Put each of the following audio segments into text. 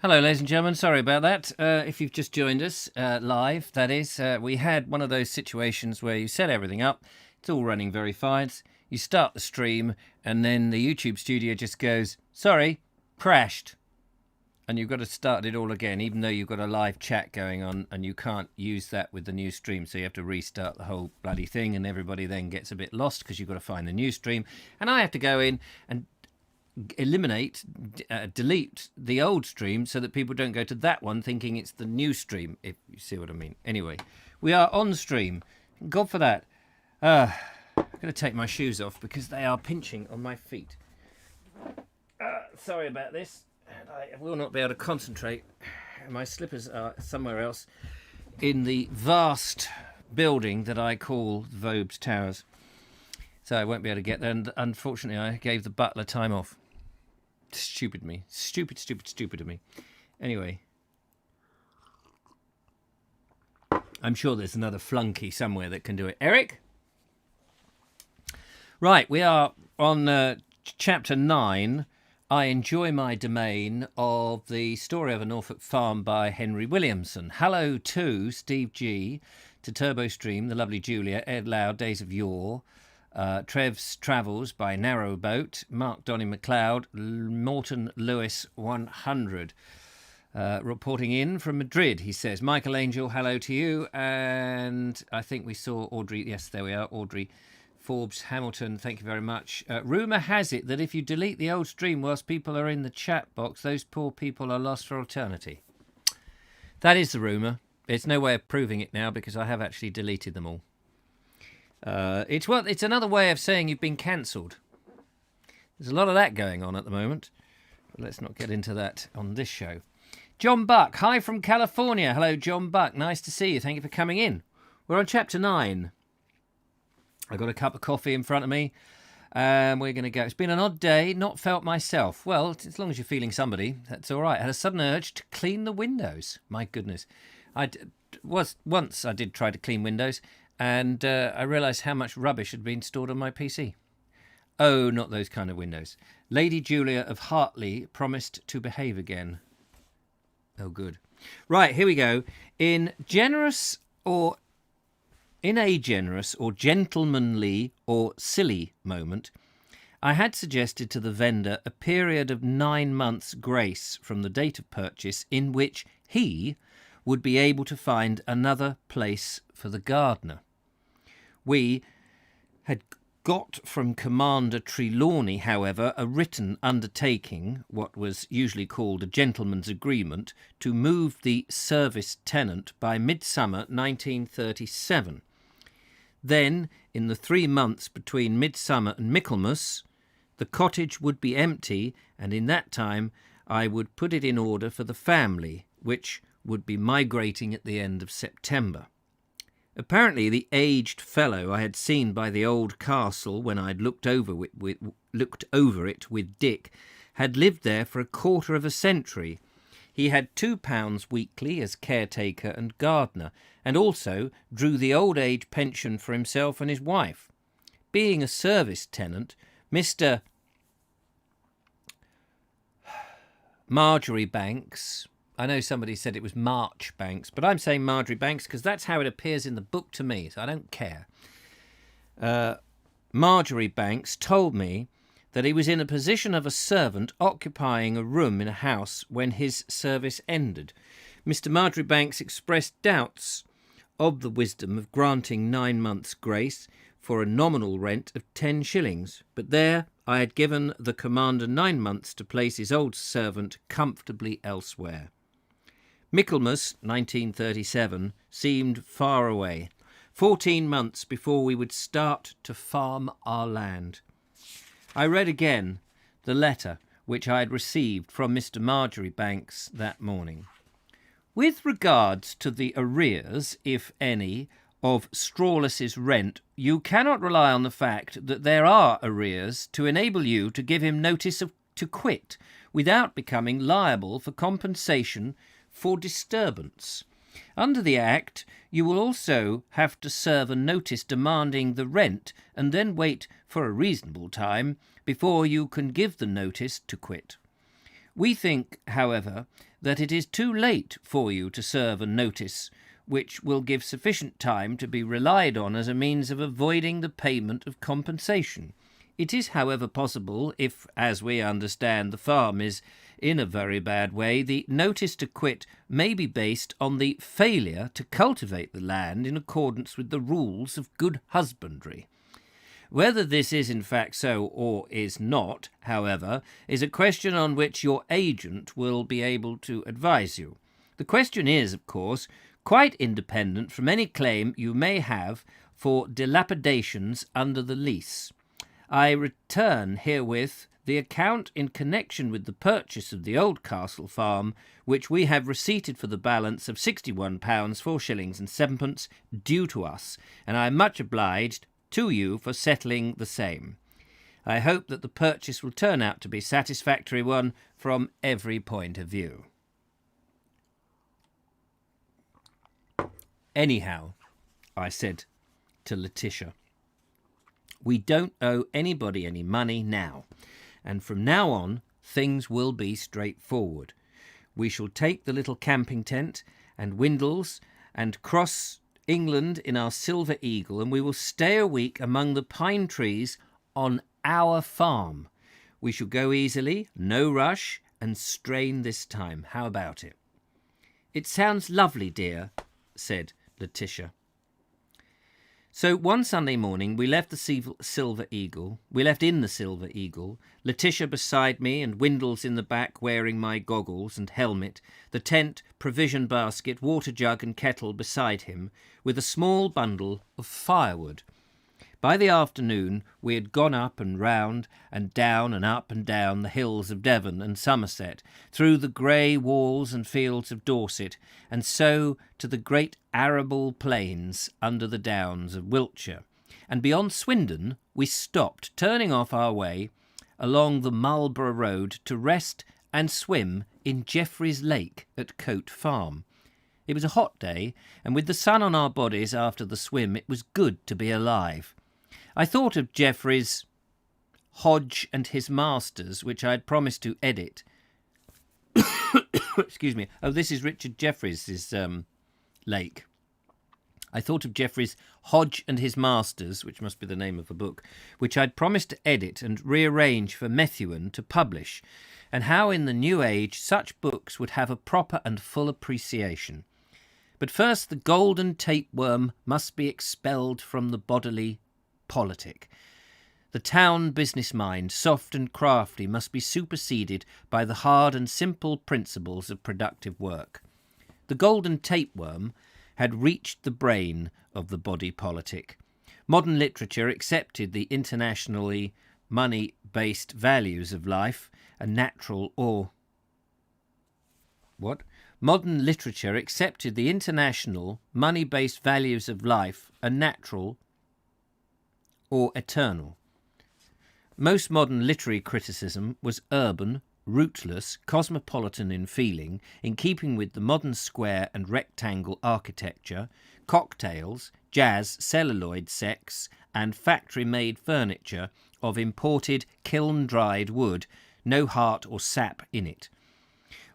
Hello, ladies and gentlemen. Sorry about that. If you've just joined us live, that is, we had one of those situations where you set everything up, it's all running very fine. You start the stream, and then the YouTube studio just goes, sorry, crashed. And you've got to start it all again, even though you've got a live chat going on, and you can't use that with the new stream. So you have to restart the whole bloody thing, and everybody then gets a bit lost because you've got to find the new stream. And I have to go in and delete the old stream so that people don't go to that one thinking it's the new stream, if you see what I mean. Anyway, we are on stream. God for that. I'm going to take my shoes off because they are pinching on my feet. Sorry about this. I will not be able to concentrate. My slippers are somewhere else in the vast building that I call Vobes Towers. So I won't be able to get there, and unfortunately I gave the butler time off. Stupid me. Stupid of me. Anyway. I'm sure there's another flunky somewhere that can do it. Eric? Right, we are on chapter 9. I Enjoy My Domain, of The Story of a Norfolk Farm by Henry Williamson. Hello to Steve G, to TurboStream, the lovely Julia, Ed Loud, Days of Yore, Trev's Travels by Narrowboat, Mark Donny McLeod, Morton Lewis 100. Reporting in from Madrid, he says. Michael Angel, hello to you. And I think we saw Audrey. Yes, there we are, Audrey Forbes Hamilton, thank you very much. Rumour has it that if you delete the old stream whilst people are in the chat box, those poor people are lost for eternity. That is the rumour. There's no way of proving it now because I have actually deleted them all. It's another way of saying you've been cancelled. There's a lot of that going on at the moment. But let's not get into that on this show. John Buck, hi from California. Hello, John Buck. Nice to see you. Thank you for coming in. We're on chapter 9. I've got a cup of coffee in front of me. We're going to go. It's been an odd day, not felt myself. Well, as long as you're feeling somebody, that's all right. I had a sudden urge to clean the windows. My goodness. Once I did try to clean windows, and I realised how much rubbish had been stored on my PC. Oh, not those kind of windows. Lady Julia of Hartley promised to behave again. Oh, good. Right, here we go. In a generous or gentlemanly or silly moment, I had suggested to the vendor a period of 9 months' grace from the date of purchase in which he would be able to find another place for the gardener. We had got from Commander Trelawney, however, a written undertaking, what was usually called a gentleman's agreement, to move the service tenant by midsummer 1937. Then, in the 3 months between midsummer and Michaelmas, the cottage would be empty, and in that time I would put it in order for the family, which would be migrating at the end of September. Apparently the aged fellow I had seen by the old castle when I'd looked over it with Dick had lived there for a quarter of a century. He had £2 weekly as caretaker and gardener, and also drew the old age pension for himself and his wife. Being a service tenant, Mr. Marjorie Banks, I know somebody said it was March Banks, but I'm saying Marjorie Banks because that's how it appears in the book to me, so I don't care. Marjorie Banks told me that he was in a position of a servant occupying a room in a house when his service ended. Mr. Marjorie Banks expressed doubts of the wisdom of granting 9 months' grace for a nominal rent of 10 shillings, but there I had given the commander 9 months to place his old servant comfortably elsewhere. Michaelmas 1937 seemed far away, 14 months before we would start to farm our land. I read again the letter which I had received from Mr. Marjorie Banks that morning. With regards to the arrears, if any, of Strawless's rent, you cannot rely on the fact that there are arrears to enable you to give him notice to quit without becoming liable for compensation for disturbance. Under the Act, you will also have to serve a notice demanding the rent and then wait for a reasonable time before you can give the notice to quit. We think, however, that it is too late for you to serve a notice which will give sufficient time to be relied on as a means of avoiding the payment of compensation. It is, however, possible, if, as we understand, the farm is in a very bad way, the notice to quit may be based on the failure to cultivate the land in accordance with the rules of good husbandry. Whether this is in fact so or is not, however, is a question on which your agent will be able to advise you. The question is, of course, quite independent from any claim you may have for dilapidations under the lease. I return herewith the account in connection with the purchase of the Oldcastle farm, which we have receipted for the balance of £61 4s and 7d due to us, and I am much obliged to you for settling the same. I hope that the purchase will turn out to be a satisfactory one from every point of view. Anyhow, I said to Letitia, we don't owe anybody any money now, and from now on things will be straightforward. We shall take the little camping tent and Windles and cross England in our Silver Eagle, and we will stay a week among the pine trees on our farm. We shall go easily, no rush, and strain this time. How about it? It sounds lovely, dear, said Letitia. So one Sunday morning we left the Silver Eagle. We left in the Silver Eagle, Letitia beside me and Windles in the back wearing my goggles and helmet, the tent, provision basket, water jug and kettle beside him, with a small bundle of firewood. By the afternoon we had gone up and round and down and up and down the hills of Devon and Somerset, through the grey walls and fields of Dorset, and so to the great arable plains under the downs of Wiltshire. And beyond Swindon we stopped, turning off our way along the Marlborough Road to rest and swim in Jeffrey's Lake at Cote Farm. It was a hot day, and with the sun on our bodies after the swim, it was good to be alive. I thought of Jeffrey's Hodge and His Masters, which I had promised to edit. Excuse me. Oh, this is Richard Jefferies' lake. I thought of Jeffrey's Hodge and His Masters, which must be the name of a book, which I'd promised to edit and rearrange for Methuen to publish, and how in the new age such books would have a proper and full appreciation. But first the golden tapeworm must be expelled from the bodily politic. The town business mind, soft and crafty, must be superseded by the hard and simple principles of productive work. The golden tapeworm had reached the brain of the body politic. Modern literature accepted the internationally money-based values of life, a natural or... What? Modern literature accepted the international money-based values of life, a natural or eternal. Most modern literary criticism was urban, rootless, cosmopolitan in feeling, in keeping with the modern square and rectangle architecture, cocktails, jazz, celluloid sex, and factory-made furniture of imported, kiln-dried wood, no heart or sap in it.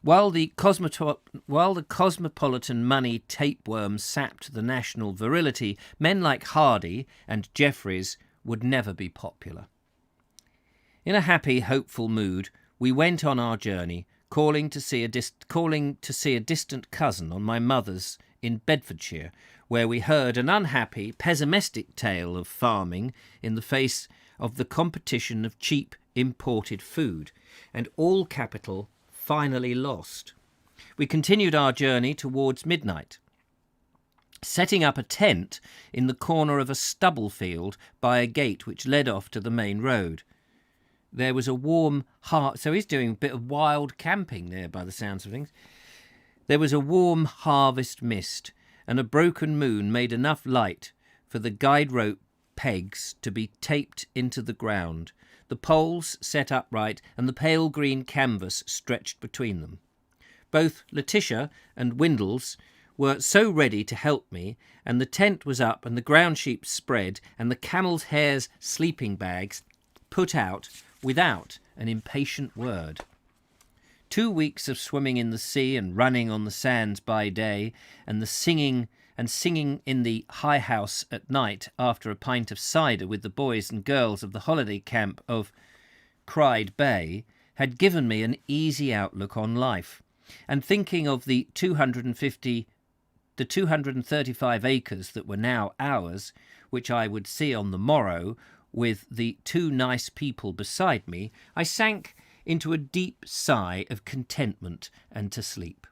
While the cosmopolitan money tapeworm sapped the national virility, men like Hardy and Jeffreys would never be popular. In a happy, hopeful mood, we went on our journey, calling to see a distant cousin on my mother's in Bedfordshire, where we heard an unhappy, pessimistic tale of farming in the face of the competition of cheap imported food, and all capital finally lost. We continued our journey towards midnight, setting up a tent in the corner of a stubble field by a gate which led off to the main road. There was a warm so he's doing a bit of wild camping there by the sounds of things. There was a warm harvest mist, and a broken moon made enough light for the guide rope pegs to be taped into the ground, the poles set upright, and the pale green canvas stretched between them. Both Letitia and Windles were so ready to help me, and the tent was up, and the ground sheep spread, and the camel's hair's sleeping bags put out without an impatient word. 2 weeks of swimming in the sea and running on the sands by day, and singing in the high house at night after a pint of cider with the boys and girls of the holiday camp of Cried Bay, had given me an easy outlook on life. And thinking of the 235 acres that were now ours, which I would see on the morrow with the 2 nice people beside me, I sank into a deep sigh of contentment and to sleep.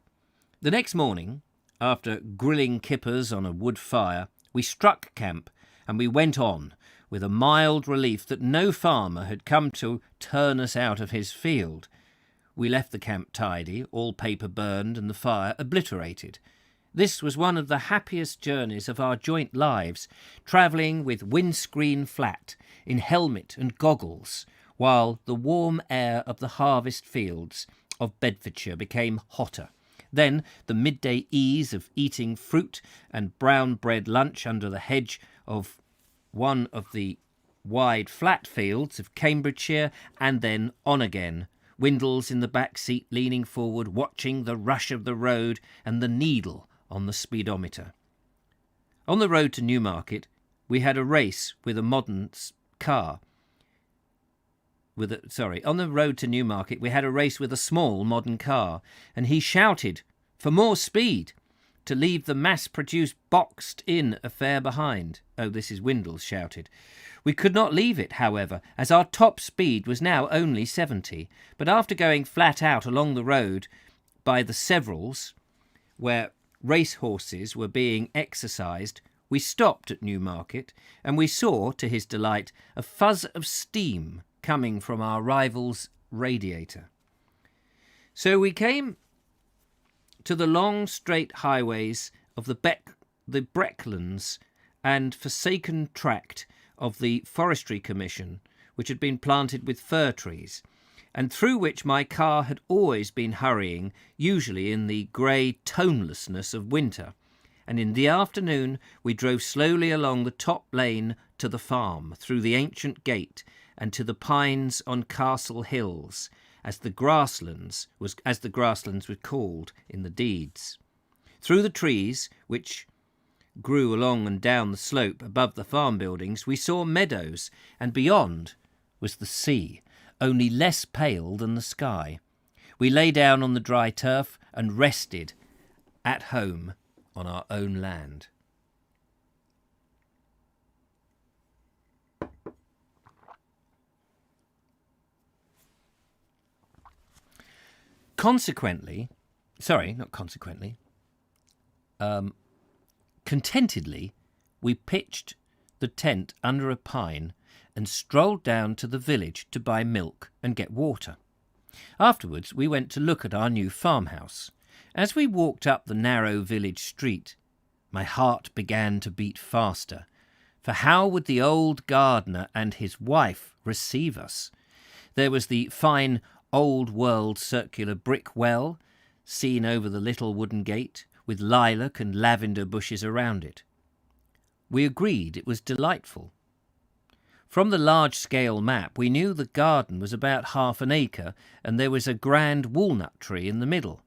The next morning, after grilling kippers on a wood fire, we struck camp, and we went on, with a mild relief that no farmer had come to turn us out of his field. We left the camp tidy, all paper burned and the fire obliterated. This was one of the happiest journeys of our joint lives, travelling with windscreen flat, in helmet and goggles, while the warm air of the harvest fields of Bedfordshire became hotter. Then the midday ease of eating fruit and brown bread lunch under the hedge of one of the wide flat fields of Cambridgeshire, and then on again, Windles in the back seat leaning forward, watching the rush of the road and the needle on the speedometer. On the road to Newmarket, we had a race with a modern car. On the road to Newmarket, we had a race with a small modern car, and he shouted for more speed to leave the mass-produced boxed-in affair behind. Oh, this is Windles shouted. We could not leave it, however, as our top speed was now only 70, but after going flat out along the road by the Severals, where racehorses were being exercised, we stopped at Newmarket, and we saw, to his delight, a fuzz of steam coming from our rival's radiator. So we came to the long straight highways of the Brecklands and forsaken tract of the Forestry Commission, which had been planted with fir trees, and through which my car had always been hurrying, usually in the grey tonelessness of winter. And in the afternoon we drove slowly along the top lane to the farm, through the ancient gate, and to the pines on Castle Hills, as the grasslands were called in the deeds. Through the trees, which grew along and down the slope above the farm buildings, we saw meadows, and beyond was the sea, only less pale than the sky. We lay down on the dry turf and rested at home on our own land. Contentedly, we pitched the tent under a pine and strolled down to the village to buy milk and get water. Afterwards, we went to look at our new farmhouse. As we walked up the narrow village street, my heart began to beat faster, for how would the old gardener and his wife receive us? There was the fine old-world circular brick well, seen over the little wooden gate, with lilac and lavender bushes around it. We agreed it was delightful. From the large-scale map, we knew the garden was about 1/2 an acre, and there was a grand walnut tree in the middle.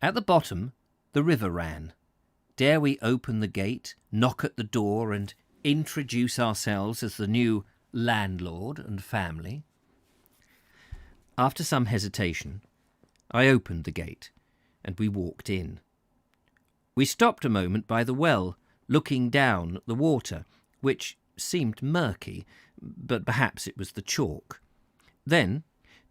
At the bottom, the river ran. Dare we open the gate, knock at the door, and introduce ourselves as the new landlord and family? After some hesitation, I opened the gate, and we walked in. We stopped a moment by the well, looking down at the water, which seemed murky, but perhaps it was the chalk. Then,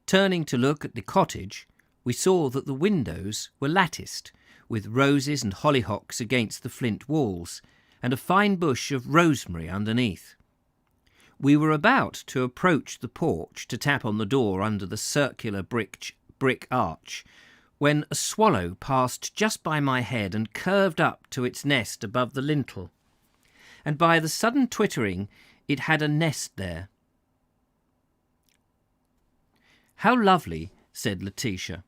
turning to look at the cottage, we saw that the windows were latticed, with roses and hollyhocks against the flint walls, and a fine bush of rosemary underneath. We were about to approach the porch to tap on the door under the circular brick arch, when a swallow passed just by my head and curved up to its nest above the lintel. And by the sudden twittering, it had a nest there. "How lovely," said Letitia.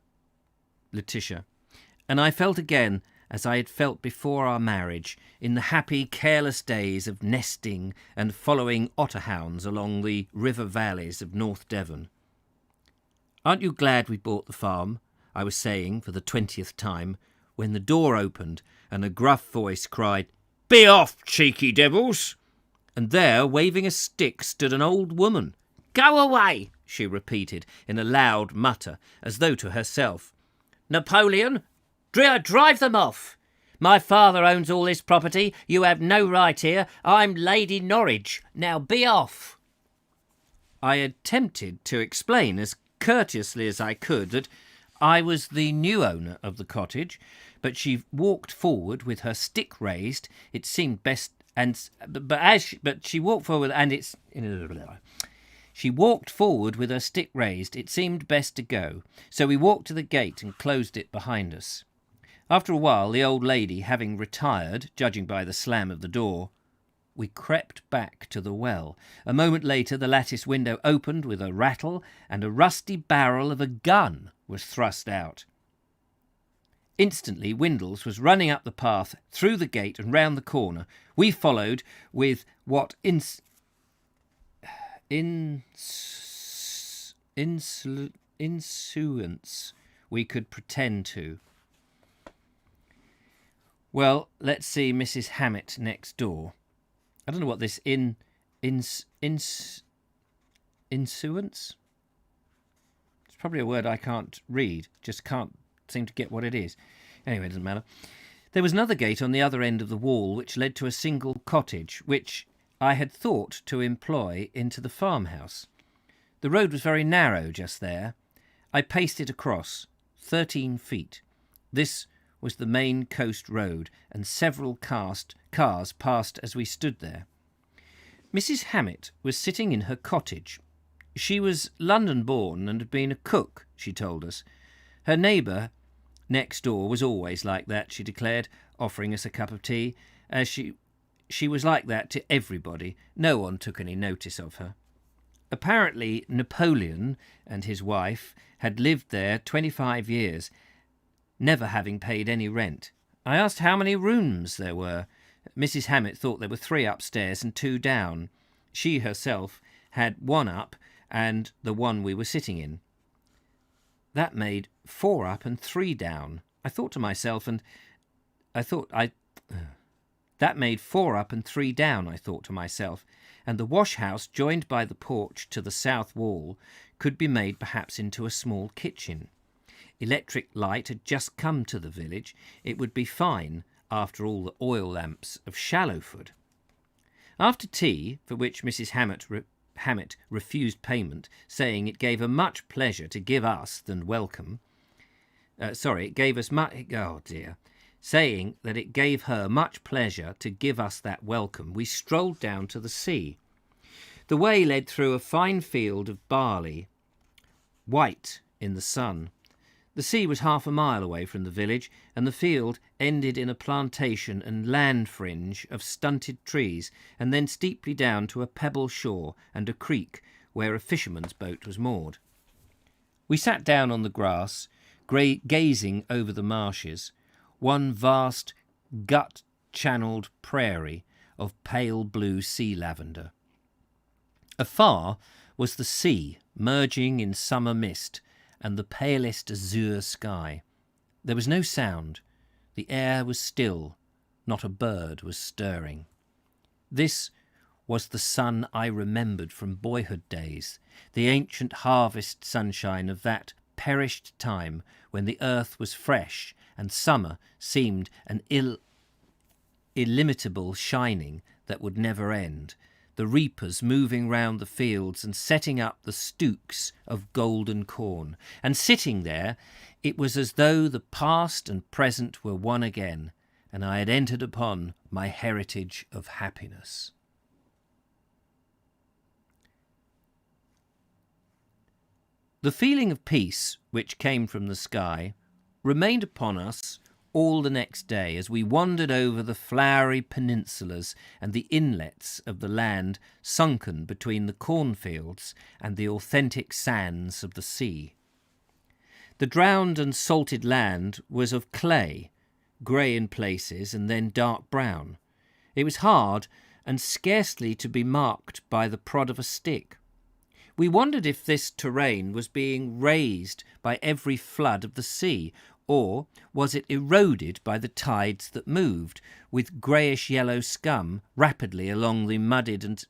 And I felt again, as I had felt before our marriage, in the happy, careless days of nesting and following otterhounds along the river valleys of North Devon. "Aren't you glad we bought the farm?" I was saying for the 20th time, when the door opened and a gruff voice cried, "Be off, cheeky devils!" And there, waving a stick, stood an old woman. "Go away," she repeated in a loud mutter, as though to herself. "Napoleon, drive them off. My father owns all this property. You have no right here. I'm Lady Norwich. Now be off." I attempted to explain as courteously as I could that I was the new owner of the cottage, but she walked forward with her stick raised. It seemed best, she walked forward, and she walked forward with her stick raised. It seemed best to go, so we walked to the gate and closed it behind us. After a while, the old lady having retired, judging by the slam of the door, we crept back to the well. A moment later, the lattice window opened with a rattle, and a rusty barrel of a gun was thrust out. Instantly, Windles was running up the path, through the gate and round the corner. We followed with what insolence we could pretend to. Well, let's see Mrs. Hammett next door. I don't know what this insuance? It's probably a word I can't read. Just can't seem to get what it is. Anyway, it doesn't matter. There was another gate on the other end of the wall which led to a single cottage, which I had thought to employ into the farmhouse. The road was very narrow just there. I paced it across, 13 feet. This was the main coast road, and several cars passed as we stood there. Mrs. Hammett was sitting in her cottage. She was London-born and had been a cook, she told us. Her neighbour next door was always like that, she declared, offering us a cup of tea, as she was like that to everybody. No one took any notice of her. Apparently Napoleon and his wife had lived there 25 years, never having paid any rent. I asked how many rooms there were. Mrs. Hammett thought there were 3 upstairs and 2 down. She herself had 1 up and the one we were sitting in. That made 4 up and 3 down. That made 4 up and 3 down, I thought to myself, and the wash-house, joined by the porch to the south wall, could be made perhaps into a small kitchen. Electric light had just come to the village. It would be fine after all the oil lamps of Shallowford. After tea, for which Mrs. Hammett refused payment, saying it gave her much pleasure to give us than welcome. Saying that it gave her much pleasure to give us that welcome, we strolled down to the sea. The way led through a fine field of barley, white in the sun. The sea was half a mile away from the village, and the field ended in a plantation and land fringe of stunted trees, and then steeply down to a pebble shore and a creek where a fisherman's boat was moored. We sat down on the grass, gazing over the marshes, one vast, gut-channelled prairie of pale blue sea lavender. Afar was the sea, merging in summer mist, and the palest azure sky. There was no sound. The air was still. Not a bird was stirring. This was the sun I remembered from boyhood days, the ancient harvest sunshine of that perished time when the earth was fresh and summer seemed an illimitable shining that would never end, the reapers moving round the fields and setting up the stooks of golden corn. And sitting there, it was as though the past and present were one again, and I had entered upon my heritage of happiness. The feeling of peace which came from the sky remained upon us all the next day as we wandered over the flowery peninsulas and the inlets of the land sunken between the cornfields and the authentic sands of the sea. The drowned and salted land was of clay, grey in places and then dark brown. It was hard and scarcely to be marked by the prod of a stick. We wondered if this terrain was being raised by every flood of the sea, or was it eroded by the tides that moved, with greyish-yellow scum rapidly along the mudded and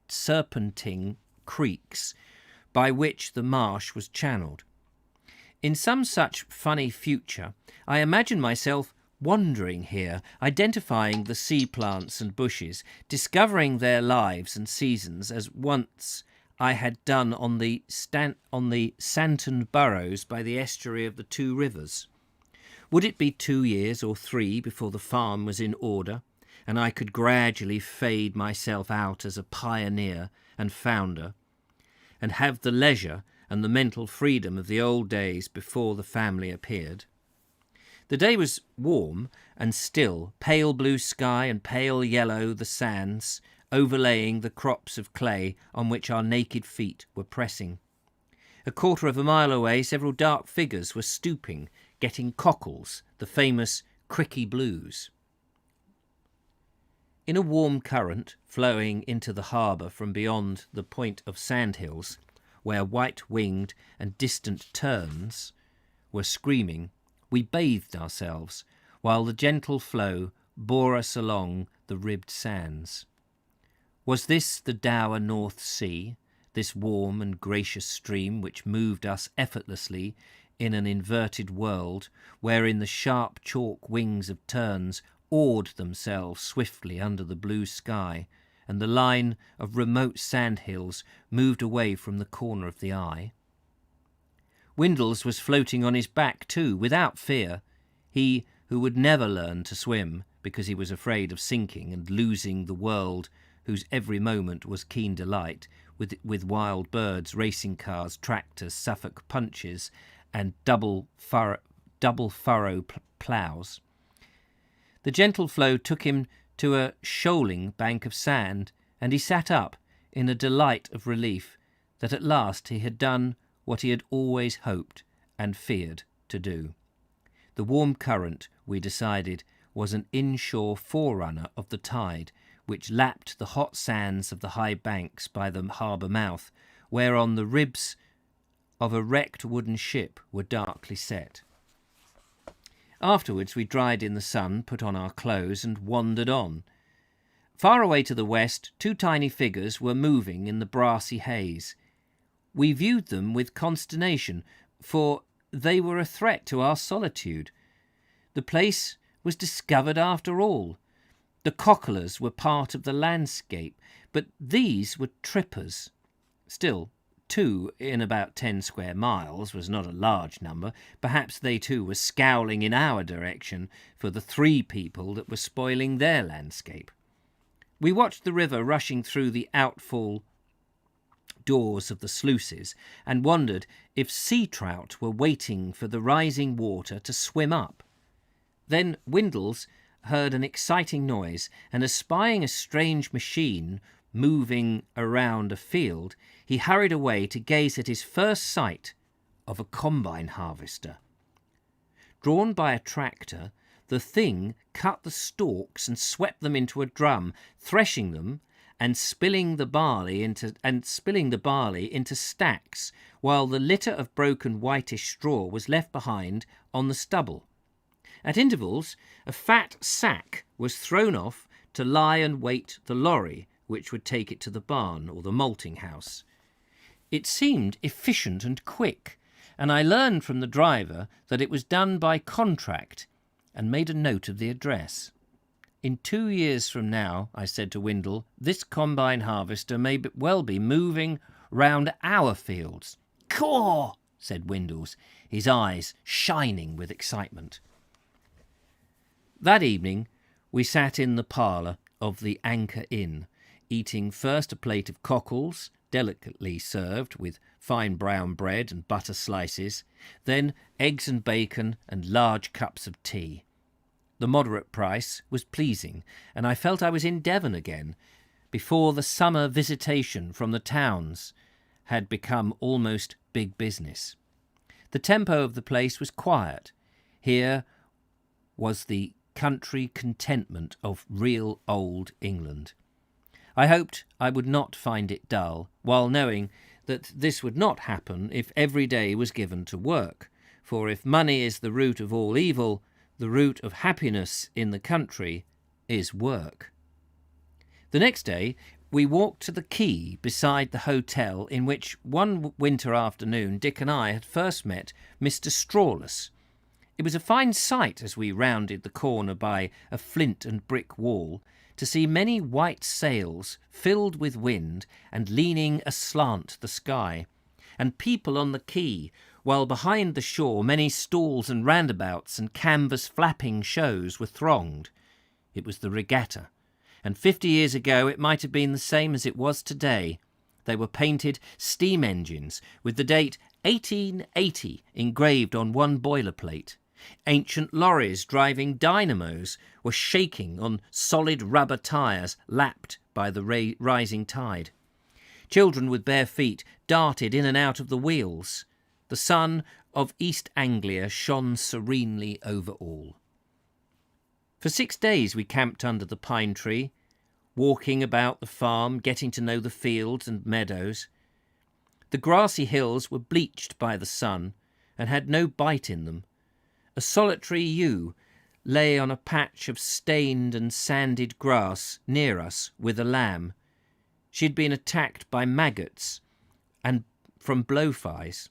serpenting creeks by which the marsh was channelled. In some such funny future, I imagine myself wandering here, identifying the sea plants and bushes, discovering their lives and seasons, as once I had done on the Santon burrows by the estuary of the two rivers. Would it be 2 years or 3 before the farm was in order, and I could gradually fade myself out as a pioneer and founder, and have the leisure and the mental freedom of the old days before the family appeared? The day was warm and still, pale blue sky and pale yellow the sands, overlaying the crops of clay on which our naked feet were pressing. A quarter of a mile away, several dark figures were stooping, getting cockles, the famous cricky blues. In a warm current flowing into the harbour from beyond the point of sandhills, where white-winged and distant terns were screaming, we bathed ourselves, while the gentle flow bore us along the ribbed sands. Was this the dour North Sea, this warm and gracious stream which moved us effortlessly in an inverted world, wherein the sharp chalk wings of terns oared themselves swiftly under the blue sky, and the line of remote sandhills moved away from the corner of the eye? Windles was floating on his back too, without fear, he who would never learn to swim because he was afraid of sinking and losing the world whose every moment was keen delight, with wild birds, racing cars, tractors, Suffolk punches, and double furrow ploughs. The gentle flow took him to a shoaling bank of sand, and he sat up in a delight of relief that at last he had done what he had always hoped and feared to do. The warm current, we decided, was an inshore forerunner of the tide, which lapped the hot sands of the high banks by the harbour mouth, whereon the ribs of a wrecked wooden ship were darkly set. Afterwards we dried in the sun, put on our clothes, and wandered on. Far away to the west, 2 tiny figures were moving in the brassy haze. We viewed them with consternation, for they were a threat to our solitude. The place was discovered after all. The cocklers were part of the landscape, but these were trippers. Still, 2 in about 10 square miles was not a large number. Perhaps they too were scowling in our direction for the 3 people that were spoiling their landscape. We watched the river rushing through the outfall doors of the sluices, and wondered if sea trout were waiting for the rising water to swim up. Then Windles heard an exciting noise, and espying a strange machine moving around a field, he hurried away to gaze at his first sight of a combine harvester. Drawn by a tractor, the thing cut the stalks and swept them into a drum, threshing them and spilling the barley into stacks, while the litter of broken whitish straw was left behind on the stubble. At intervals, a fat sack was thrown off to lie and wait the lorry, which would take it to the barn or the malting house. It seemed efficient and quick, and I learned from the driver that it was done by contract, and made a note of the address. In 2 years from now, I said to Windle, this combine harvester may well be moving round our fields. Caw! Said Windles, his eyes shining with excitement. That evening we sat in the parlour of the Anchor Inn, eating first a plate of cockles, delicately served with fine brown bread and butter slices, then eggs and bacon and large cups of tea. The moderate price was pleasing, and I felt I was in Devon again, before the summer visitation from the towns had become almost big business. The tempo of the place was quiet. Here was the country contentment of real old England. I hoped I would not find it dull, while knowing that this would not happen if every day was given to work, for if money is the root of all evil, the root of happiness in the country is work. The next day we walked to the quay beside the hotel in which one winter afternoon Dick and I had first met Mr. Strawless. It was a fine sight as we rounded the corner by a flint and brick wall to see many white sails filled with wind and leaning aslant the sky, and people on the quay, while behind the shore many stalls and roundabouts and canvas flapping shows were thronged. It was the regatta, and 50 years ago it might have been the same as it was today. They were painted steam engines with the date 1880 engraved on one boiler plate. Ancient lorries driving dynamos were shaking on solid rubber tyres lapped by the rising tide. Children with bare feet darted in and out of the wheels. The sun of East Anglia shone serenely over all. For 6 days we camped under the pine tree, walking about the farm, getting to know the fields and meadows. The grassy hills were bleached by the sun and had no bite in them. A solitary ewe lay on a patch of stained and sanded grass near us with a lamb. She had been attacked by maggots and from blowflies.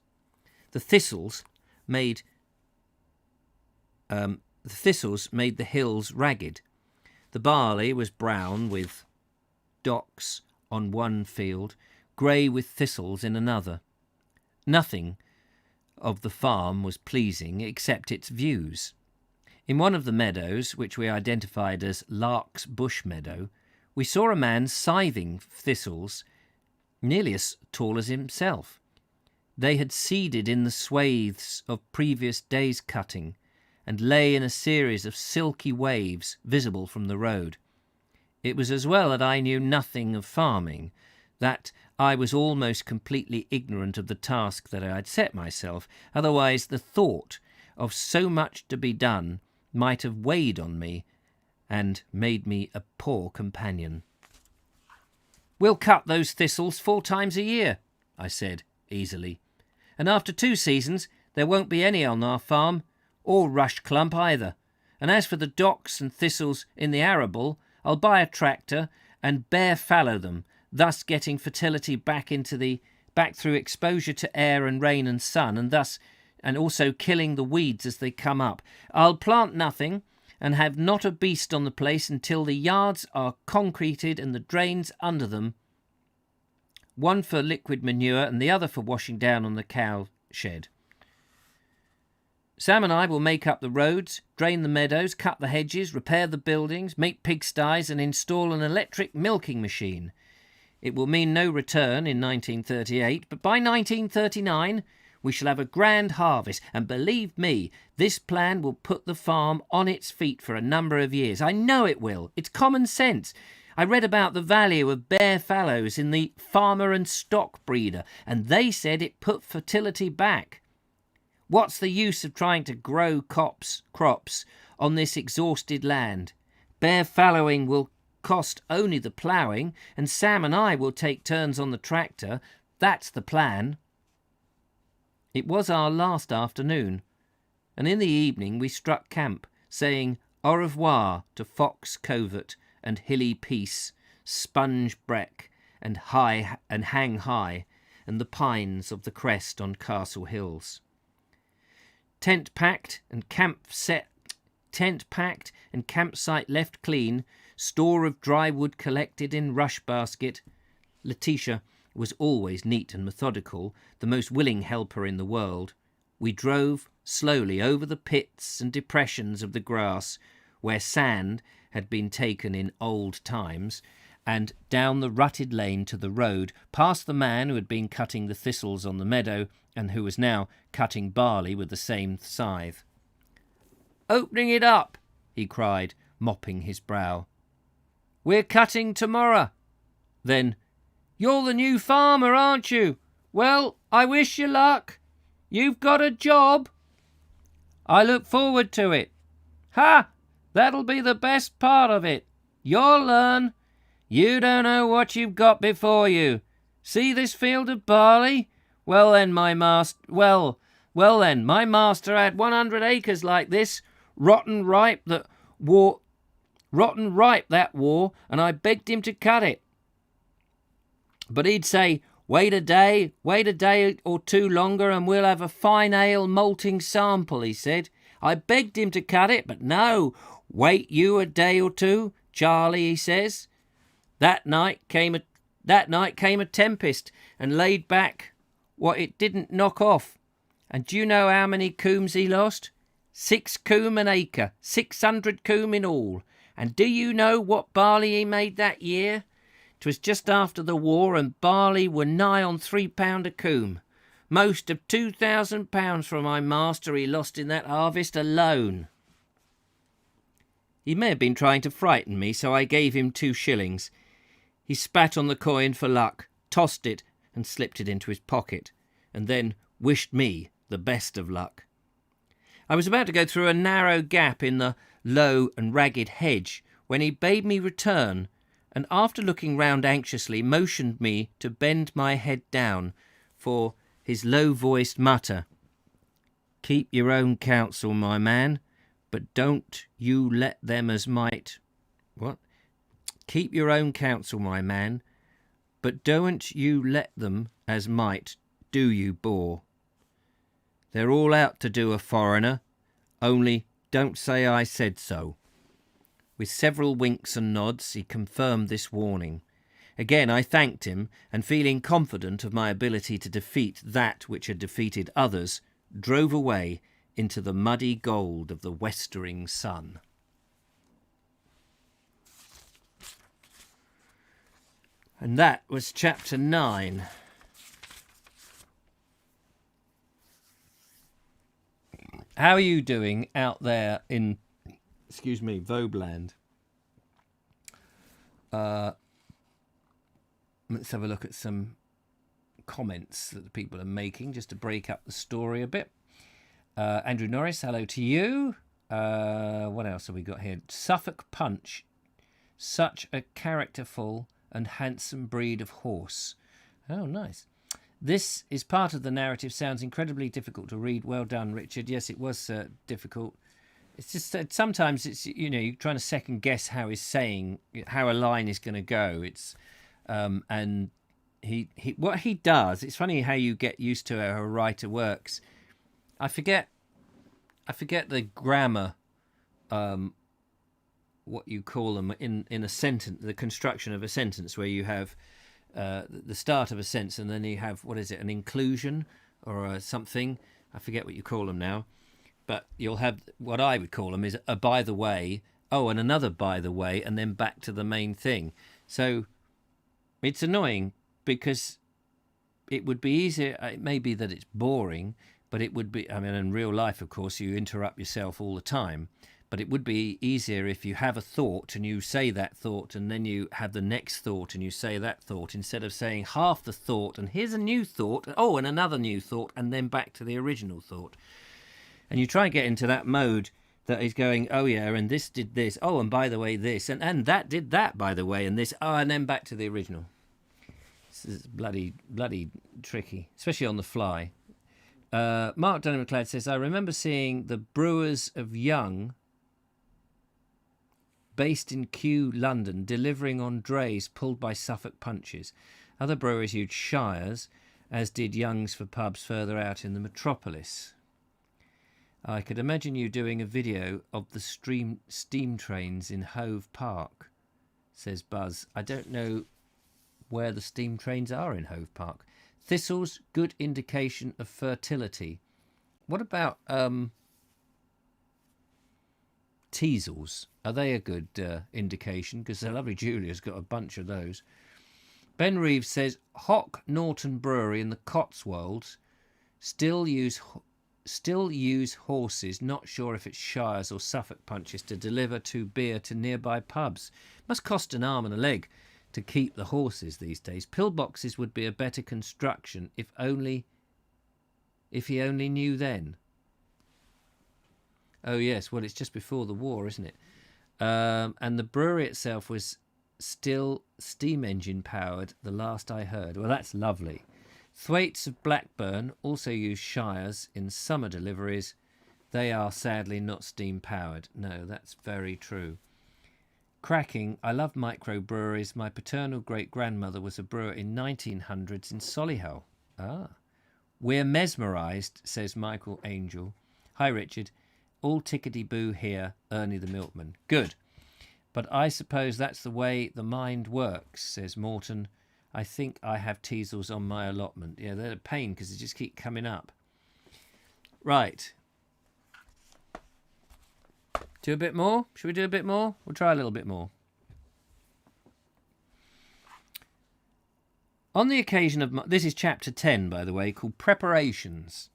The thistles made the hills ragged. The barley was brown with docks on one field, grey with thistles in another. Nothing of the farm was pleasing except its views. In one of the meadows, which we identified as Lark's Bush Meadow, we saw a man scything thistles nearly as tall as himself. They had seeded in the swathes of previous days' cutting and lay in a series of silky waves visible from the road. It was as well that I knew nothing of farming, that I was almost completely ignorant of the task that I had set myself. Otherwise the thought of so much to be done might have weighed on me and made me a poor companion. "We'll cut those thistles 4 times a year," I said easily, "and after 2 seasons there won't be any on our farm, or rush clump either. And as for the docks and thistles in the arable, I'll buy a tractor and bare fallow them, thus getting fertility back through exposure to air and rain and sun, and also killing the weeds as they come up. I'll plant nothing and have not a beast on the place until the yards are concreted and the drains under them, one for liquid manure and the other for washing down on the cow shed. Sam and I will make up the roads, drain the meadows, cut the hedges, repair the buildings, make pigsties and install an electric milking machine. It will mean no return in 1938, but by 1939 we shall have a grand harvest, and believe me, this plan will put the farm on its feet for a number of years. I know it will. It's common sense. I read about the value of bare fallows in the Farmer and Stock Breeder, and they said it put fertility back. What's the use of trying to grow crops on this exhausted land? Bare fallowing will cost only the ploughing, and Sam and I will take turns on the tractor. That's the plan." It was our last afternoon, and in the evening we struck camp, saying au revoir to Fox Covert and Hilly Peace, Sponge Breck and Hang High, and the pines of the crest on Castle Hills. Tent packed and campsite left clean, store of dry wood collected in rush basket. Letitia was always neat and methodical, the most willing helper in the world. We drove slowly over the pits and depressions of the grass, where sand had been taken in old times, and down the rutted lane to the road, past the man who had been cutting the thistles on the meadow, and who was now cutting barley with the same scythe. "Opening it up," he cried, mopping his brow. "We're cutting tomorrow." Then, "You're the new farmer, aren't you? Well, I wish you luck. You've got a job." "I look forward to it." "Ha! That'll be the best part of it. You'll learn. You don't know what you've got before you. See this field of barley? Well then, my master had 100 acres like this, rotten ripe that war, and I begged him to cut it. But he'd say, wait a day or two longer, and we'll have a fine ale malting sample, he said. I begged him to cut it, but no. Wait you a day or two, Charlie, he says. That night came a tempest and laid back what it didn't knock off. And do you know how many coombs he lost? 6 coomb an acre, 600 coomb in all. And do you know what barley he made that year? 'Twas just after the war, and barley were nigh on £3 a coomb. Most of £2,000 from my master he lost in that harvest alone. He may have been trying to frighten me, so I gave him 2 shillings. He spat on the coin for luck, tossed it, and slipped it into his pocket, and then wished me the best of luck. I was about to go through a narrow gap in the low and ragged hedge when he bade me return, and after looking round anxiously motioned me to bend my head down, for his low-voiced mutter, "Keep your own counsel, my man, but don't you let them as might..." What? "Keep your own counsel, my man, but don't you let them as might do you bore. They're all out to do a foreigner, only don't say I said so." With several winks and nods, he confirmed this warning. Again I thanked him, and feeling confident of my ability to defeat that which had defeated others, drove away into the muddy gold of the westering sun. And that was chapter 9. How are you doing out there in, Vobland? Let's have a look at some comments that the people are making, just to break up the story a bit. Andrew Norris, hello to you. What else have we got here? Suffolk Punch, such a characterful and handsome breed of horse. Oh, nice. This is part of the narrative. Sounds incredibly difficult to read. Well done, Richard. Yes, it was difficult. It's just that sometimes it's, you're trying to second guess how he's saying, how a line is going to go. It's and he what he does. It's funny how you get used to how a writer works. I forget the grammar, what you call them in a sentence, the construction of a sentence where you have the start of a sentence and then you have, an inclusion or something. I forget what you call them now. But you'll have what I would call them is a by the way, and another by the way, and then back to the main thing. So it's annoying because it would be easier. It may be that it's boring, but it would be, in real life, of course, you interrupt yourself all the time. But it would be easier if you have a thought and you say that thought and then you have the next thought and you say that thought, instead of saying half the thought and here's a new thought, and another new thought, and then back to the original thought. And you try and get into that mode that is going, oh yeah, and this did this, and by the way this, and that did that, by the way, and this, and then back to the original. This is bloody tricky, especially on the fly. Mark Dunham McLeod says, I remember seeing the Brewers of Young, based in Kew, London, delivering on drays pulled by Suffolk punches. Other breweries used shires, as did Young's for pubs further out in the metropolis. I could imagine you doing a video of the steam trains in Hove Park, says Buzz. I don't know where the steam trains are in Hove Park. Thistles, good indication of fertility. What about teasels? Are they a good indication? Because the lovely Julia's got a bunch of those. Ben Reeves says, Hock Norton Brewery in the Cotswolds still use horses, not sure if it's shires or Suffolk punches, to deliver beer to nearby pubs. Must cost an arm and a leg to keep the horses these days. Pillboxes would be a better construction if he only knew then. Oh yes, well it's just before the war, isn't it? And the brewery itself was still steam engine powered, the last I heard. Well, that's lovely. Thwaites of Blackburn also use Shires in summer deliveries. They are sadly not steam powered. No, that's very true. Cracking. I love microbreweries. My paternal great-grandmother was a brewer in 1900s in Solihull. Ah. We're mesmerised, says Michael Angel. Hi, Richard. All tickety-boo here, Ernie the Milkman. Good. But I suppose that's the way the mind works, says Morton. I think I have teasels on my allotment. Yeah, they're a pain because they just keep coming up. Right. Do a bit more? Should we do a bit more? We'll try a little bit more. On the occasion of... This is chapter 10, by the way, called Preparations.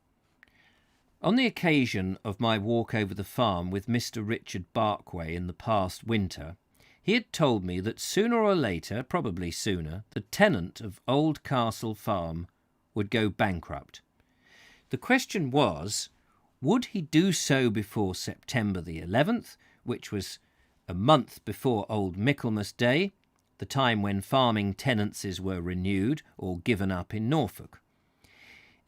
On the occasion of my walk over the farm with Mr. Richard Barkway in the past winter, he had told me that sooner or later, probably sooner, the tenant of Old Castle Farm would go bankrupt. The question was, would he do so before September the 11th, which was a month before Old Michaelmas Day, the time when farming tenancies were renewed or given up in Norfolk?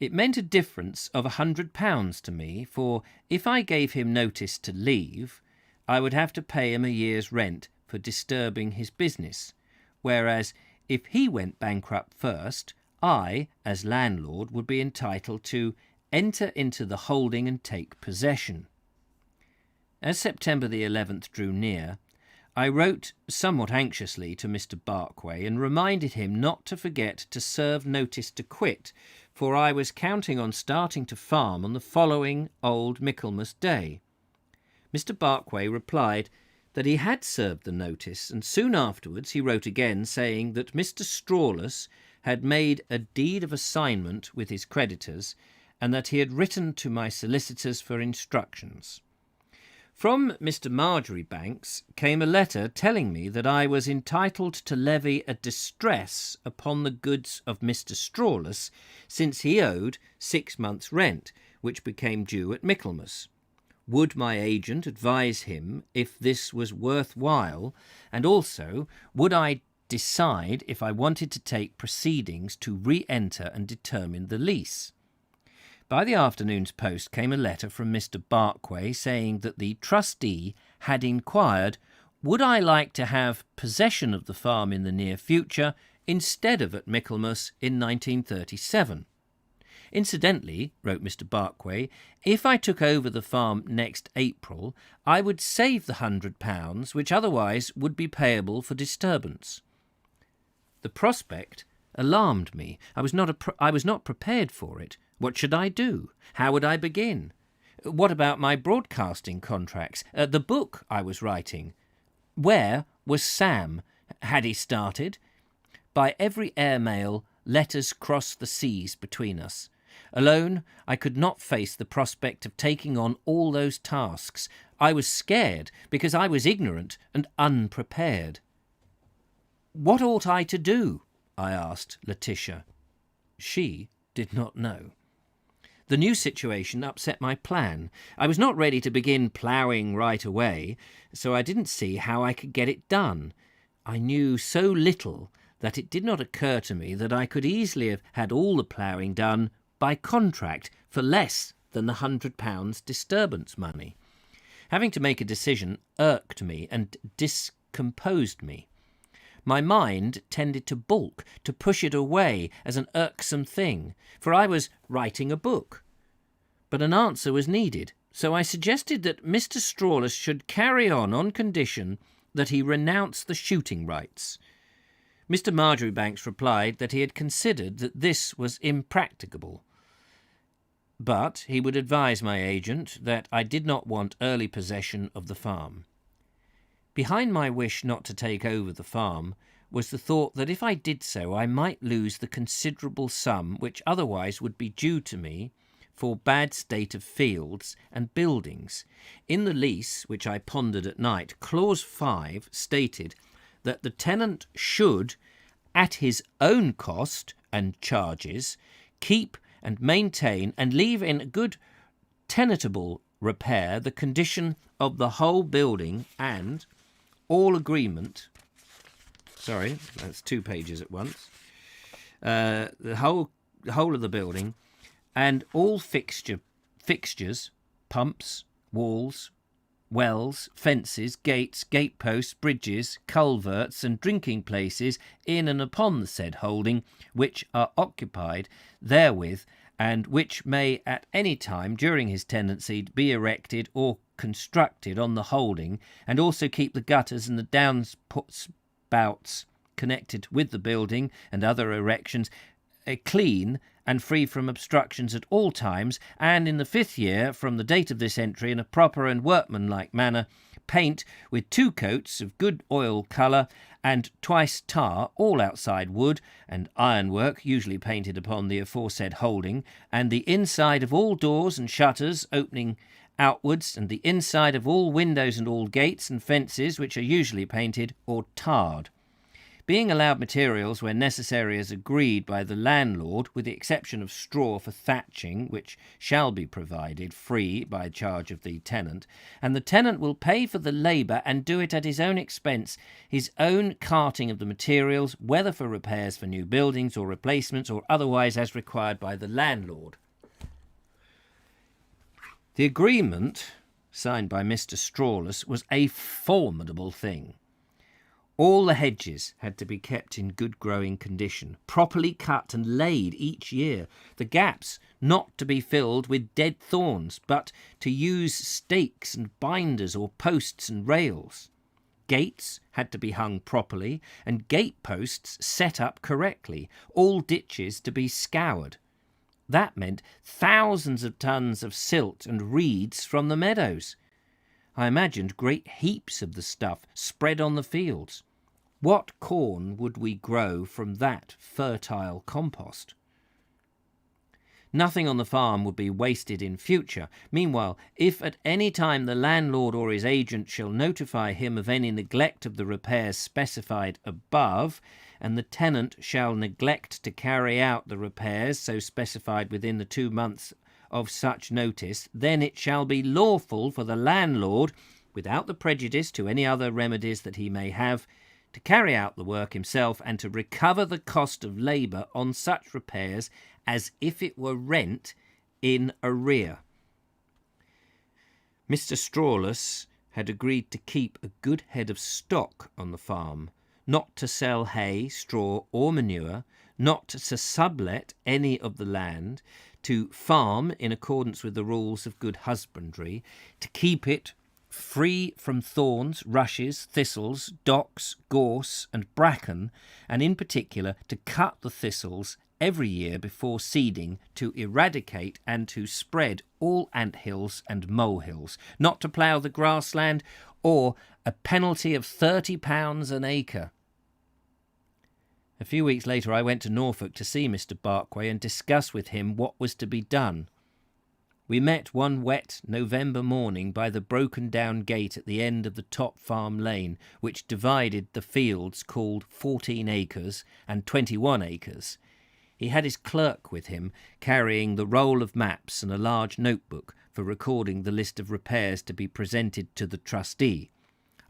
It meant a difference of £100 to me, for if I gave him notice to leave, I would have to pay him a year's rent for disturbing his business, whereas if he went bankrupt first, I, as landlord, would be entitled to enter into the holding and take possession. As September the 11th drew near, I wrote somewhat anxiously to Mr. Barkway and reminded him not to forget to serve notice to quit, for I was counting on starting to farm on the following Old Michaelmas Day. Mr. Barkway replied that he had served the notice, and soon afterwards he wrote again saying that Mr. Strawless had made a deed of assignment with his creditors, and that he had written to my solicitors for instructions. From Mr. Marjoribanks came a letter telling me that I was entitled to levy a distress upon the goods of Mr. Strawless, since he owed 6 months' rent, which became due at Michaelmas. Would my agent advise him if this was worth while, and also would I decide if I wanted to take proceedings to re-enter and determine the lease? By the afternoon's post came a letter from Mr. Barkway saying that the trustee had inquired, would I like to have possession of the farm in the near future instead of at Michaelmas in 1937. Incidentally, wrote Mr. Barkway, if I took over the farm next April, I would save the £100, which otherwise would be payable for disturbance. The prospect alarmed me. I was not prepared for it. What should I do? How would I begin? What about my broadcasting contracts? The book I was writing? Where was Sam? Had he started? By every airmail, letters crossed the seas between us. Alone, I could not face the prospect of taking on all those tasks. I was scared because I was ignorant and unprepared. What ought I to do? I asked Letitia. She did not know. The new situation upset my plan. I was not ready to begin ploughing right away, so I didn't see how I could get it done. I knew so little that it did not occur to me that I could easily have had all the ploughing done by contract for less than the £100 disturbance money. Having to make a decision irked me and discomposed me. My mind tended to balk, to push it away as an irksome thing, for I was writing a book. But an answer was needed, so I suggested that Mr. Strawless should carry on condition that he renounce the shooting rights. Mr. Marjoribanks replied that he had considered that this was impracticable, but he would advise my agent that I did not want early possession of the farm. Behind my wish not to take over the farm was the thought that if I did so I might lose the considerable sum which otherwise would be due to me for bad state of fields and buildings. In the lease, which I pondered at night, clause 5 stated that the tenant should, at his own cost and charges, keep and maintain and leave in good tenantable repair the condition of the whole building, and all agreement Sorry, that's 2 pages at once. The whole of the building, and all fixtures, pumps, walls, wells, fences, gates, gateposts, bridges, culverts, and drinking places in and upon the said holding, which are occupied therewith, and which may at any time during his tenancy be erected or constructed on the holding, and also keep the gutters and the downspouts connected with the building and other erections clean and free from obstructions at all times, and in the 5th year from the date of this entry, in a proper and workmanlike manner, paint with 2 coats of good oil colour and twice tar all outside wood and ironwork, usually painted upon the aforesaid holding, and the inside of all doors and shutters opening outwards, and the inside of all windows and all gates and fences, which are usually painted or tarred. Being allowed materials where necessary as agreed by the landlord, with the exception of straw for thatching, which shall be provided free by charge of the tenant, and the tenant will pay for the labour and do it at his own expense, his own carting of the materials, whether for repairs for new buildings or replacements or otherwise as required by the landlord. The agreement signed by Mr. Strawless was a formidable thing. All the hedges had to be kept in good growing condition, properly cut and laid each year, the gaps not to be filled with dead thorns, but to use stakes and binders or posts and rails. Gates had to be hung properly, and gate posts set up correctly, all ditches to be scoured. That meant thousands of tons of silt and reeds from the meadows. I imagined great heaps of the stuff spread on the fields. What corn would we grow from that fertile compost? Nothing on the farm would be wasted in future. Meanwhile, if at any time the landlord or his agent shall notify him of any neglect of the repairs specified above, and the tenant shall neglect to carry out the repairs so specified within the 2 months of such notice, then it shall be lawful for the landlord, without the prejudice to any other remedies that he may have, to carry out the work himself and to recover the cost of labour on such repairs as if it were rent in arrear. Mr. Strawless had agreed to keep a good head of stock on the farm, not to sell hay, straw, or manure, not to sublet any of the land, to farm in accordance with the rules of good husbandry, to keep it free from thorns, rushes, thistles, docks, gorse, and bracken, and in particular to cut the thistles every year before seeding, to eradicate and to spread all anthills and molehills, not to plough the grassland, or a penalty of £30 an acre. A few weeks later I went to Norfolk to see Mr. Barkway and discuss with him what was to be done. We met one wet November morning by the broken-down gate at the end of the top farm lane, which divided the fields called 14 acres and 21 acres. He had his clerk with him, carrying the roll of maps and a large notebook for recording the list of repairs to be presented to the trustee.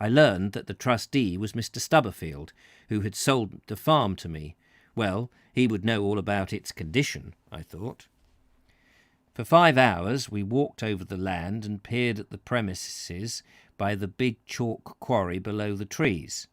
I learned that the trustee was Mr. Stubberfield, who had sold the farm to me. Well, he would know all about its condition, I thought. For 5 hours we walked over the land and peered at the premises by the big chalk quarry below the trees.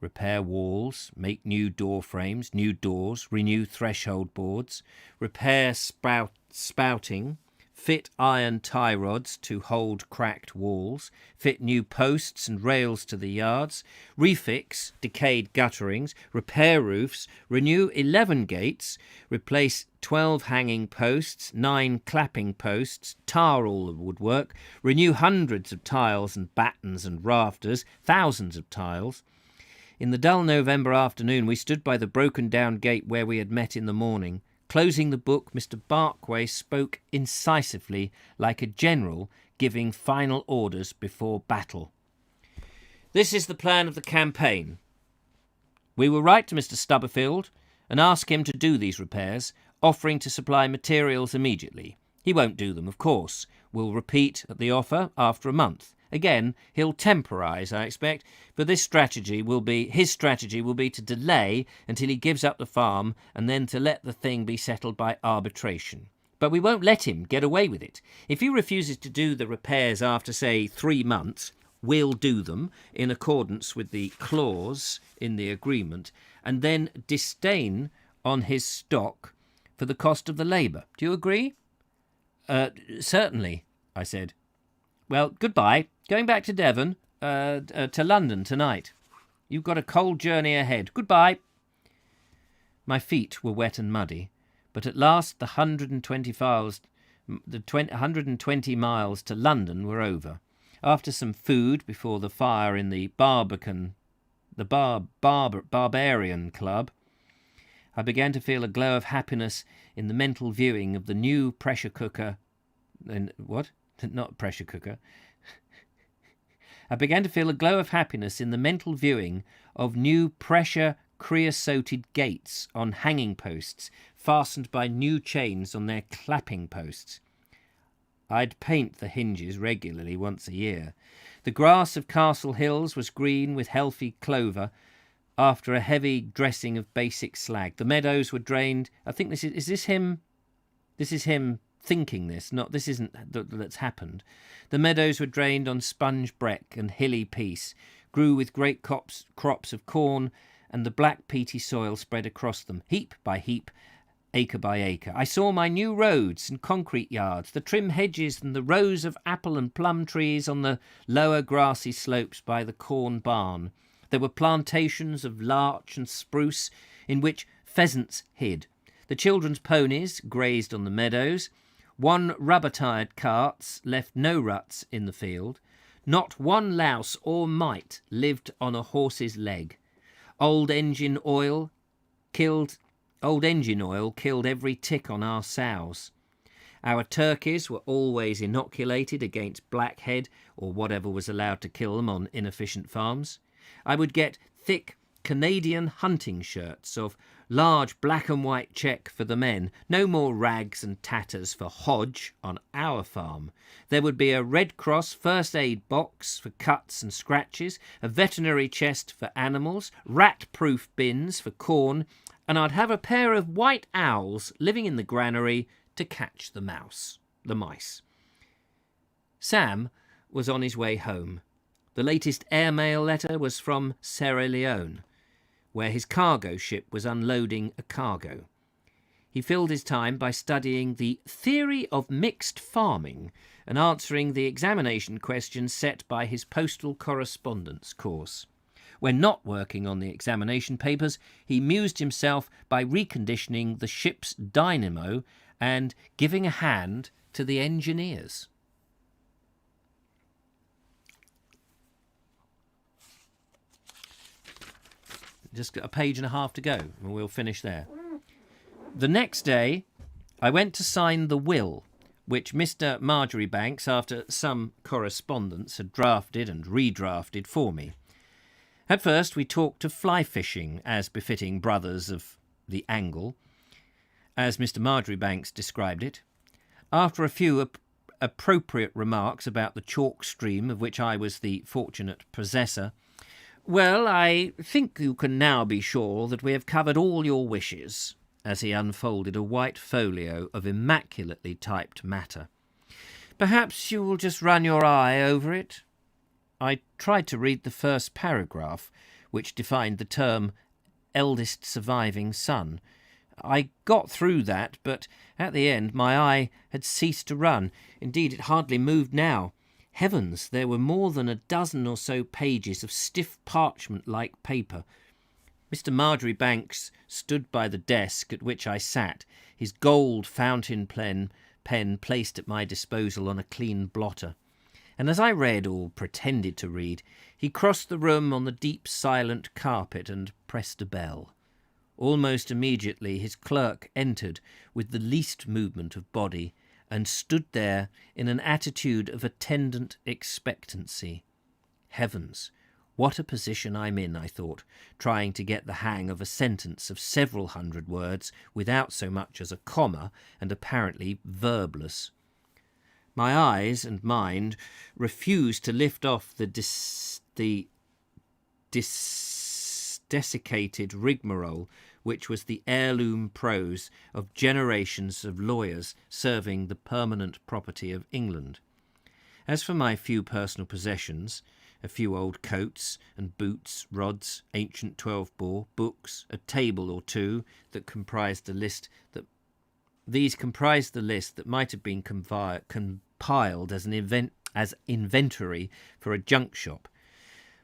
Repair walls, make new door frames, new doors, renew threshold boards, repair spouting, fit iron tie rods to hold cracked walls, fit new posts and rails to the yards, refix decayed gutterings, repair roofs, renew 11 gates, replace 12 hanging posts, 9 clapping posts, tar all the woodwork, renew hundreds of tiles and battens and rafters, thousands of tiles. In the dull November afternoon we stood by the broken-down gate where we had met in the morning. Closing the book, Mr. Barkway spoke incisively, like a general giving final orders before battle. This is the plan of the campaign. We will write to Mr. Stubberfield and ask him to do these repairs, offering to supply materials immediately. He won't do them, of course. We'll repeat at the offer after a month, Again, he'll temporise, I expect, but his strategy will be to delay until he gives up the farm and then to let the thing be settled by arbitration. But we won't let him get away with it. If he refuses to do the repairs after, say, 3 months, we'll do them in accordance with the clause in the agreement and then disdain on his stock for the cost of the labour. Do you agree? Certainly, I said. Well, goodbye. Going back to Devon, to London tonight. You've got a cold journey ahead. Goodbye. My feet were wet and muddy, but at last the 120 miles to London were over. After some food before the fire in the Barbarian Club, I began to feel a glow of happiness in the mental viewing of the new pressure cooker. Not pressure cooker. I began to feel a glow of happiness in the mental viewing of new pressure creosoted gates on hanging posts, fastened by new chains on their clapping posts. I'd paint the hinges regularly once a year. The grass of Castle Hills was green with healthy clover after a heavy dressing of basic slag. The meadows were drained. I think this is him thinking this, not this isn't that's happened. The meadows were drained on sponge breck and hilly peace, grew with great crops of corn, and the black peaty soil spread across them, heap by heap, acre by acre. I saw my new roads and concrete yards, the trim hedges and the rows of apple and plum trees on the lower grassy slopes by the corn barn. There were plantations of larch and spruce in which pheasants hid. The children's ponies grazed on the meadows. 1 rubber-tired carts left no ruts in the field. Not one louse or mite lived on a horse's leg. Old engine oil killed every tick on our sows. Our turkeys were always inoculated against blackhead or whatever was allowed to kill them on inefficient farms. I would get thick Canadian hunting shirts of large black and white check for the men. No more rags and tatters for Hodge on our farm. There would be a Red Cross first aid box for cuts and scratches, a veterinary chest for animals, rat-proof bins for corn, and I'd have a pair of white owls living in the granary to catch the mice. Sam was on his way home. The latest airmail letter was from Sierra Leone, where his cargo ship was unloading a cargo. He filled his time by studying the theory of mixed farming and answering the examination questions set by his postal correspondence course. When not working on the examination papers, he amused himself by reconditioning the ship's dynamo and giving a hand to the engineers. Just got a page and a half to go, and we'll finish there. The next day, I went to sign the will, which Mr. Marjoribanks, after some correspondence, had drafted and redrafted for me. At first, we talked of fly fishing, as befitting brothers of the angle, as Mr. Marjoribanks described it. After a few appropriate remarks about the chalk stream of which I was the fortunate possessor, "Well, I think you can now be sure that we have covered all your wishes," as he unfolded a white folio of immaculately typed matter. "Perhaps you will just run your eye over it?" I tried to read the first paragraph, which defined the term eldest surviving son. I got through that, but at the end my eye had ceased to run. Indeed, it hardly moved now. Heavens, there were more than a dozen or so pages of stiff parchment-like paper. Mr. Marjoribanks stood by the desk at which I sat, his gold fountain pen placed at my disposal on a clean blotter. And as I read, or pretended to read, he crossed the room on the deep silent carpet and pressed a bell. Almost immediately his clerk entered with the least movement of body, and stood there in an attitude of attendant expectancy. Heavens, what a position I'm in, I thought, trying to get the hang of a sentence of several hundred words without so much as a comma, and apparently verbless. My eyes and mind refused to lift off the desiccated rigmarole which was the heirloom prose of generations of lawyers serving the permanent property of England. As for my few personal possessions, a few old coats and boots, rods, ancient 12-bore, books, a table or two that comprised the list that might have been compiled as inventory for a junk shop.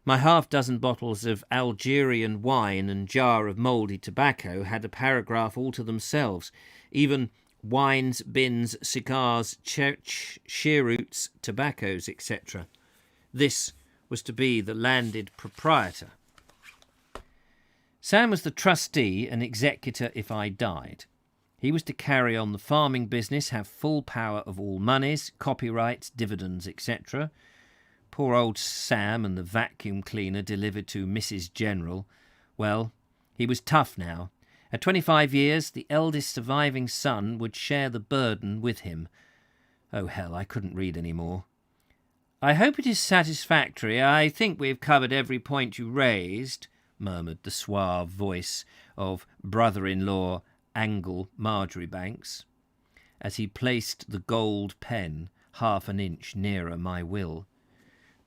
My half-dozen bottles of Algerian wine and jar of mouldy tobacco had a paragraph all to themselves. Even wines, bins, cigars, cheroots, tobaccos, etc. This was to be the landed proprietor. Sam was the trustee and executor if I died. He was to carry on the farming business, have full power of all moneys, copyrights, dividends, etc. Poor old Sam and the vacuum cleaner delivered to Mrs. General. Well, he was tough now. At 25 years, the eldest surviving son would share the burden with him. Oh, hell, I couldn't read any more. "I hope it is satisfactory. I think we have covered every point you raised," murmured the suave voice of brother-in-law Angle Marjoribanks, as he placed the gold pen half an inch nearer my will.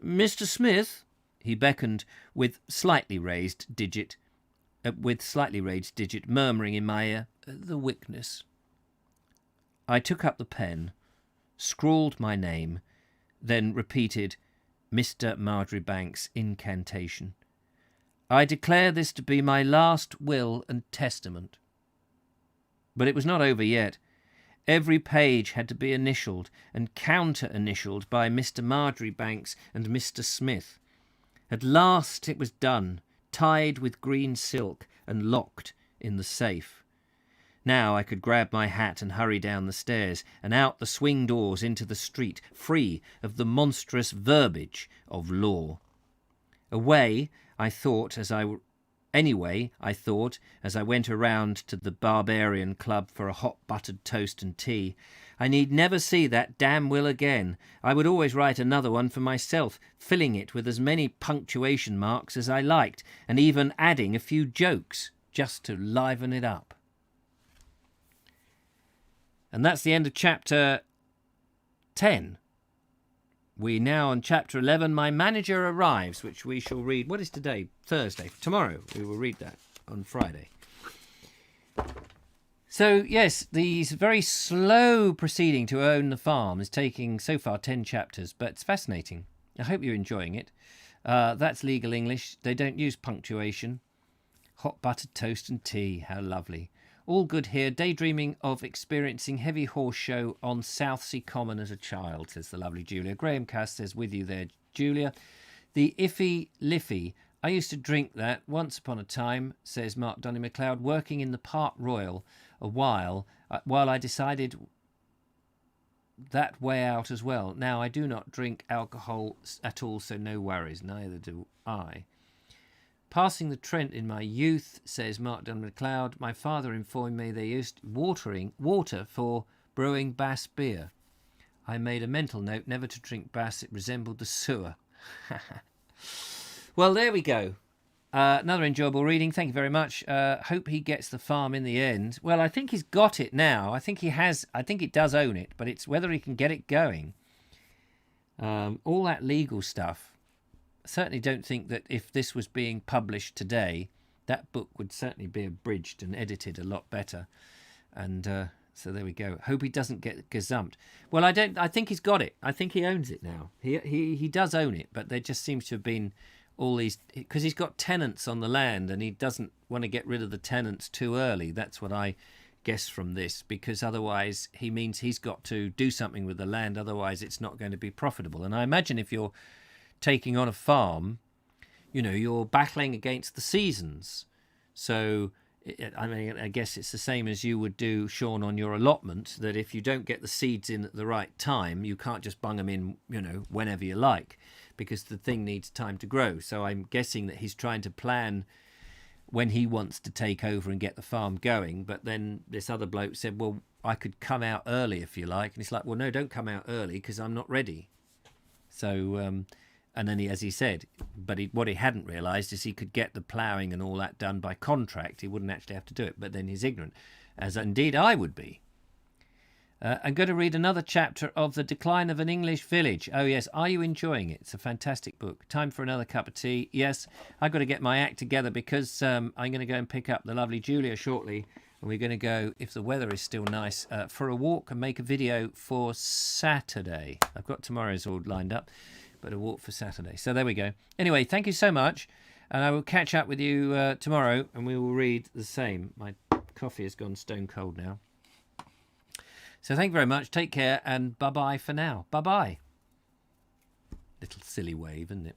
"Mr. Smith," he beckoned with slightly raised digit, murmuring in my ear, "the witness." I took up the pen, scrawled my name, then repeated Mr. Marjoribanks' incantation. "I declare this to be my last will and testament." But it was not over yet. Every page had to be initialled and counter-initialled by Mr. Marjoribanks and Mr. Smith. At last it was done, tied with green silk and locked in the safe. Now I could grab my hat and hurry down the stairs and out the swing doors into the street, free of the monstrous verbiage of law. Anyway, I thought, as I went around to the Barbarian Club for a hot buttered toast and tea, I need never see that damn will again. I would always write another one for myself, filling it with as many punctuation marks as I liked, and even adding a few jokes, just to liven it up. And that's the end of chapter 10. We now on chapter 11, My Manager Arrives, which we shall read. What is today? Thursday. Tomorrow we will read that on Friday. So, yes, the very slow proceeding to own the farm is taking so far 10 chapters, but it's fascinating. I hope you're enjoying it. That's legal English. They don't use punctuation. Hot buttered toast and tea. How lovely. All good here. Daydreaming of experiencing heavy horse show on Southsea Common as a child, says the lovely Julia. Graham Cass says, with you there, Julia. The Iffy Liffey. I used to drink that once upon a time, says Mark Donny MacLeod, working in the Park Royal a while I decided that way out as well. Now I do not drink alcohol at all, so no worries. Neither do I. Passing the Trent in my youth, says Mark Donny MacLeod, my father informed me they used water for brewing Bass beer. I made a mental note never to drink Bass. It resembled the sewer. Well, there we go. Another enjoyable reading. Thank you very much. Hope he gets the farm in the end. Well, I think he's got it now. I think he has. I think he does own it, but it's whether he can get it going. All that legal stuff. Certainly don't think that if this was being published today, that book would certainly be abridged and edited a lot better. And so there we go. Hope he doesn't get gazumped. Well, I think he's got it. I think he owns it now. He does own it, but there just seems to have been all these, because he's got tenants on the land and he doesn't want to get rid of the tenants too early. That's what I guess from this, because otherwise he means he's got to do something with the land. Otherwise it's not going to be profitable. And I imagine if you're taking on a farm, you're battling against the seasons. So, I guess it's the same as you would do, Sean, on your allotment, that if you don't get the seeds in at the right time, you can't just bung them in, whenever you like, because the thing needs time to grow. So I'm guessing that he's trying to plan when he wants to take over and get the farm going. But then this other bloke said, well, I could come out early if you like. And he's like, well, no, don't come out early because I'm not ready. So, and then as he said, but what he hadn't realised is he could get the ploughing and all that done by contract. He wouldn't actually have to do it. But then he's ignorant, as indeed I would be. I'm going to read another chapter of The Decline of an English Village. Oh, yes. Are you enjoying it? It's a fantastic book. Time for another cup of tea. Yes, I've got to get my act together because I'm going to go and pick up the lovely Julia shortly. And we're going to go, if the weather is still nice, for a walk and make a video for Saturday. I've got tomorrow's all lined up, but a walk for Saturday. So there we go. Anyway, thank you so much. And I will catch up with you tomorrow and we will read the same. My coffee has gone stone cold now. So thank you very much. Take care and bye-bye for now. Bye-bye. Little silly wave, isn't it?